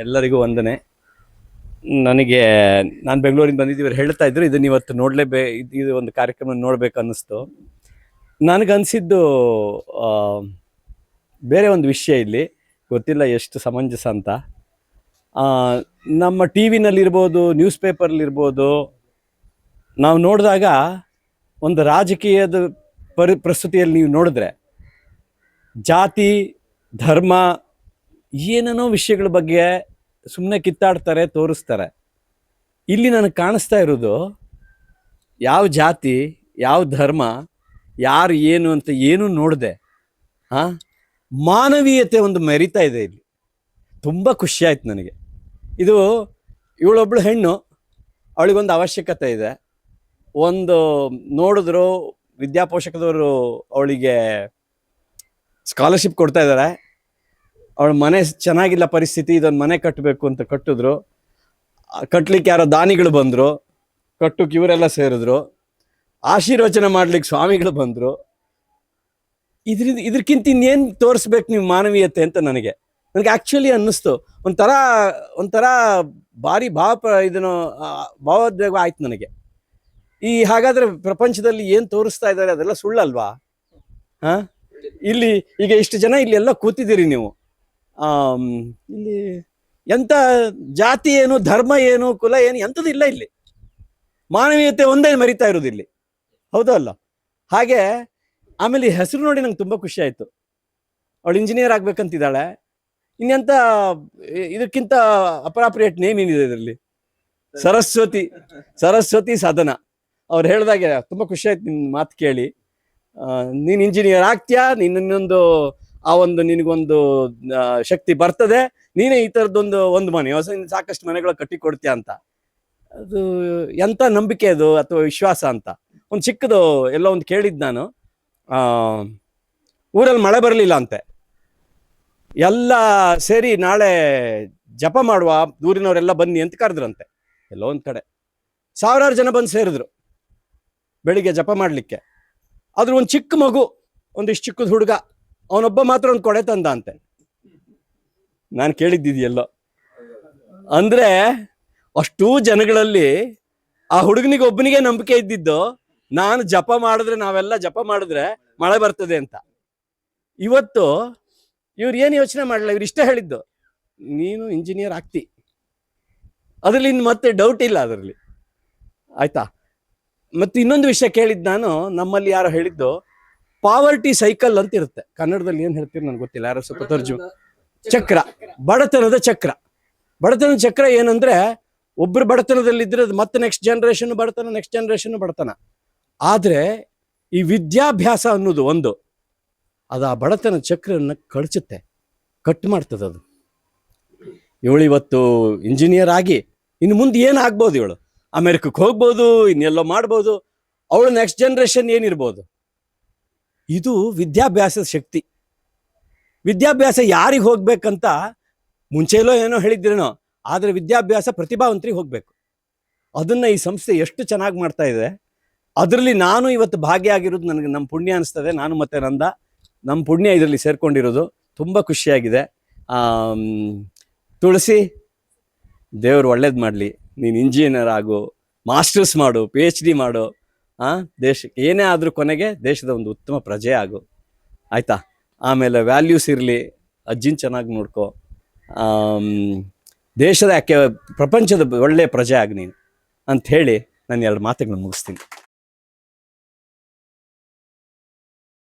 ಎಲ್ಲರಿಗೂ ವಂದನೆ. ನನಗೆ ನಾನು ಬೆಂಗಳೂರಿಂದ ಬಂದಿದ್ದು, ಇವರು ಹೇಳ್ತಾ ಇದ್ರು ಇದನ್ನು ಇವತ್ತು ಇದು ಒಂದು ಕಾರ್ಯಕ್ರಮ ನೋಡ್ಬೇಕು ಅನ್ನಿಸ್ತು. ನನಗನ್ಸಿದ್ದು ಬೇರೆ ಒಂದು ವಿಷಯ ಇಲ್ಲಿ ಗೊತ್ತಿಲ್ಲ ಎಷ್ಟು ಸಮಂಜಸ ಅಂತ. ನಮ್ಮ ಟಿ ವಿನಲ್ಲಿರ್ಬೋದು, ನ್ಯೂಸ್ ಪೇಪರ್ಲಿರ್ಬೋದು, ನಾವು ನೋಡಿದಾಗ ಒಂದು ರಾಜಕೀಯದ ಪ್ರಸ್ತುತಿಯಲ್ಲಿ ನೀವು ನೋಡಿದ್ರೆ ಜಾತಿ, ಧರ್ಮ, ಏನೇನೋ ವಿಷಯಗಳ ಬಗ್ಗೆ ಸುಮ್ಮನೆ ಕಿತ್ತಾಡ್ತಾರೆ, ತೋರಿಸ್ತಾರೆ. ಇಲ್ಲಿ ನನಗೆ ಕಾಣಿಸ್ತಾ ಇರೋದು ಯಾವ ಜಾತಿ, ಯಾವ ಧರ್ಮ, ಯಾರು ಏನು ಅಂತ ಏನೂ ನೋಡಿದೆ ಮಾನವೀಯತೆ ಒಂದು ಮೆರಿತಾ ಇದೆ ಇಲ್ಲಿ. ತುಂಬ ಖುಷಿ ಆಯ್ತು ನನಗೆ. ಇದು ಇವಳೊಬ್ಳು ಹೆಣ್ಣು, ಅವಳಿಗೊಂದು ಅವಶ್ಯಕತೆ ಇದೆ. ಒಂದು ನೋಡಿದ್ರು ವಿದ್ಯಾಪೋಷಕದವರು ಅವಳಿಗೆ ಸ್ಕಾಲರ್ಶಿಪ್ ಕೊಡ್ತಾ ಇದ್ದಾರೆ. ಅವಳ ಮನೆ ಚೆನ್ನಾಗಿಲ್ಲ ಪರಿಸ್ಥಿತಿ, ಇದೊಂದು ಮನೆ ಕಟ್ಟಬೇಕು ಅಂತ ಕಟ್ಟಿದ್ರು. ಕಟ್ಟಲಿಕ್ಕೆ ಯಾರೋ ದಾನಿಗಳು ಬಂದರು, ಕಟ್ಟಕ್ಕೆ ಇವರೆಲ್ಲ ಸೇರಿದ್ರು. ಆಶೀರ್ವಚನ ಮಾಡ್ಲಿಕ್ಕೆ ಸ್ವಾಮಿಗಳು ಬಂದರು. ಇದಕ್ಕಿಂತ ಇನ್ನೇನು ತೋರಿಸ್ಬೇಕು ನೀವು ಮಾನವೀಯತೆ ಅಂತ ನನಗೆ ಆ್ಯಕ್ಚುಲಿ ಅನ್ನಿಸ್ತು. ಒಂಥರ ಭಾರಿ ಭಾವೋದ್ವೇಗ ಆಯ್ತು ನನಗೆ. ಹಾಗಾದರೆ ಪ್ರಪಂಚದಲ್ಲಿ ಏನು ತೋರಿಸ್ತಾ ಇದ್ದಾರೆ ಅದೆಲ್ಲ ಸುಳ್ಳಲ್ವಾ? ಇಲ್ಲಿ ಈಗ ಇಷ್ಟು ಜನ ಇಲ್ಲಿ ಎಲ್ಲ ಕೂತಿದ್ದೀರಿ ನೀವು. ಇಲ್ಲಿ ಎಂಥ ಜಾತಿ ಏನು, ಧರ್ಮ ಏನು, ಕುಲ ಏನು, ಎಂಥದ್ದು ಇಲ್ಲ ಇಲ್ಲಿ. ಮಾನವೀಯತೆ ಒಂದೇ ಮರಿತಾ ಇರೋದು ಇಲ್ಲಿ, ಹೌದಾ ಅಲ್ಲ? ಹಾಗೆ ಆಮೇಲೆ ಈ ಹೆಸರು ನೋಡಿ ನಂಗೆ ತುಂಬ ಖುಷಿ ಆಯಿತು. ಅವಳು ಇಂಜಿನಿಯರ್ ಆಗ್ಬೇಕಂತಿದ್ದಾಳೆ. ಇನ್ನೆಂಥ ಇದಕ್ಕಿಂತ ಅಪ್ರಾಪ್ರಿಯೇಟ್ ನೇಮ್ ಏನಿದೆ ಇದರಲ್ಲಿ? ಸರಸ್ವತಿ ಸಾಧನ. ಅವ್ರು ಹೇಳಿದಾಗೆ ತುಂಬ ಖುಷಿ ಆಯ್ತು ನಿಮ್ಮ ಮಾತು ಕೇಳಿ. ನೀನು ಇಂಜಿನಿಯರ್ ಆಗ್ತೀಯಾ, ನಿನಗೊಂದು ಶಕ್ತಿ ಬರ್ತದೆ, ನೀನೇ ಈ ಥರದ್ದೊಂದು ಮನೆ ಸಾಕಷ್ಟು ಮನೆಗಳು ಕಟ್ಟಿ ಕೊಡ್ತೀಯ ಅಂತ. ಅದು ಎಂಥ ನಂಬಿಕೆ ಅದು ಅಥವಾ ವಿಶ್ವಾಸ ಅಂತ. ಒಂದು ಚಿಕ್ಕದು ಎಲ್ಲೋ ಒಂದು ಕೇಳಿದ್ದು ನಾನು. ಊರಲ್ಲಿ ಮಳೆ ಬರಲಿಲ್ಲ ಅಂತೆ, ಎಲ್ಲ ಸೇರಿ ನಾಳೆ ಜಪ ಮಾಡುವ, ಊರಿನವರೆಲ್ಲ ಬನ್ನಿ ಅಂತ ಕರೆದ್ರಂತೆ. ಎಲ್ಲೋ ಒಂದು ಕಡೆ ಸಾವಿರಾರು ಜನ ಬಂದು ಸೇರಿದ್ರು ಬೆಳಿಗ್ಗೆ ಜಪ ಮಾಡಲಿಕ್ಕೆ. ಆದ್ರೂ ಒಂದು ಚಿಕ್ಕ ಮಗು, ಒಂದಿಷ್ಟು ಚಿಕ್ಕದ ಹುಡುಗ, ಅವನೊಬ್ಬ ಮಾತ್ರ ಒಂದು ಕೊಡೆ ತಂದ ಅಂತೆ. ನಾನು ಕೇಳಿದ್ದಿದೆಯಲ್ಲೋ ಅಂದರೆ ಅಷ್ಟೂ ಜನಗಳಲ್ಲಿ ಆ ಹುಡುಗನಿಗೆ ಒಬ್ಬನಿಗೆ ನಂಬಿಕೆ ಇದ್ದಿದ್ದು, ನಾವೆಲ್ಲ ಜಪ ಮಾಡಿದ್ರೆ ಮಳೆ ಬರ್ತದೆ ಅಂತ. ಇವತ್ತು ಇವ್ರು ಏನು ಯೋಚನೆ ಮಾಡಲ್ಲ, ಇವ್ರು ಇಷ್ಟ ಹೇಳಿದ್ದು, ನೀನು ಇಂಜಿನಿಯರ್ ಆಗ್ತಿ, ಅದರಲ್ಲಿ ಇನ್ನು ಮತ್ತೆ ಡೌಟ್ ಇಲ್ಲ ಅದರಲ್ಲಿ, ಆಯ್ತಾ? ಮತ್ತು ಇನ್ನೊಂದು ವಿಷಯ ಕೇಳಿದ್ದು ನಾನು, ನಮ್ಮಲ್ಲಿ ಯಾರೋ ಹೇಳಿದ್ದು ಪಾವರ್ಟಿ ಸೈಕಲ್ ಅಂತ ಇರುತ್ತೆ. ಕನ್ನಡದಲ್ಲಿ ಏನು ಹೇಳ್ತೀರಿ ನನಗೆ ಗೊತ್ತಿಲ್ಲ, ಯಾರೋ ಸ್ವಲ್ಪ ತರ್ಜುಮೆ. ಚಕ್ರ, ಬಡತನದ ಚಕ್ರ ಏನಂದ್ರೆ, ಒಬ್ರು ಬಡತನದಲ್ಲಿದ್ರೆ ಮತ್ತೆ ನೆಕ್ಸ್ಟ್ ಜನರೇಷನ್ ಬಡತನ. ಆದರೆ ಈ ವಿದ್ಯಾಭ್ಯಾಸ ಅನ್ನೋದು ಅದು ಆ ಬಡತನ ಚಕ್ರವನ್ನು ಕಟ್ ಮಾಡ್ತದೆ. ಅದು ಇವಳು ಇವತ್ತು ಇಂಜಿನಿಯರ್ ಆಗಿ ಇನ್ನು ಮುಂದೆ ಏನಾಗ್ಬೋದು? ಇವಳು ಅಮೆರಿಕಕ್ಕೆ ಹೋಗ್ಬೋದು, ಇನ್ನೆಲ್ಲೋ ಮಾಡ್ಬೋದು. ಅವಳು ನೆಕ್ಸ್ಟ್ ಜನರೇಷನ್ ಏನಿರ್ಬೋದು? ಇದು ವಿದ್ಯಾಭ್ಯಾಸದ ಶಕ್ತಿ. ವಿದ್ಯಾಭ್ಯಾಸ ಯಾರಿಗೆ ಹೋಗ್ಬೇಕಂತ ಮುಂಚೆಲೋ ಏನೋ ಹೇಳಿದ್ರೇನೋ, ಆದರೆ ವಿದ್ಯಾಭ್ಯಾಸ ಪ್ರತಿಭಾವಂತರಿಗೆ ಹೋಗ್ಬೇಕು. ಅದನ್ನು ಈ ಸಂಸ್ಥೆ ಎಷ್ಟು ಚೆನ್ನಾಗಿ ಮಾಡ್ತಾ ಇದೆ. ಅದರಲ್ಲಿ ನಾನು ಇವತ್ತು ಭಾಗಿಯಾಗಿರೋದು ನನಗೆ ನಮ್ಮ ಪುಣ್ಯ ಅನಿಸ್ತದೆ. ನಾನು ಮತ್ತು ನಮ್ಮ ಪುಣ್ಯ ಇದರಲ್ಲಿ ಸೇರ್ಕೊಂಡಿರೋದು ತುಂಬ ಖುಷಿಯಾಗಿದೆ. ತುಳಸಿ, ದೇವರು ಒಳ್ಳೇದು ಮಾಡಲಿ. ನೀನು ಇಂಜಿನಿಯರ್ ಆಗು, ಮಾಸ್ಟರ್ಸ್ ಮಾಡು, PhD ಮಾಡು, ದೇಶಕ್ಕೆ ಏನೇ ಆದರೂ ಕೊನೆಗೆ ದೇಶದ ಒಂದು ಉತ್ತಮ ಪ್ರಜೆ ಆಗು, ಆಯಿತಾ? ಆಮೇಲೆ ವ್ಯಾಲ್ಯೂಸ್ ಇರಲಿ, ಅಜ್ಜಿನ ಚೆನ್ನಾಗಿ ನೋಡ್ಕೊ, ದೇಶದ ಪ್ರಪಂಚದ ಒಳ್ಳೆಯ ಪ್ರಜೆ ಆಗಿ ನೀನು ಅಂತ ಹೇಳಿ ನಾನು 2 ಮಾತುಗಳನ್ನು ಮುಗಿಸ್ತೀನಿ.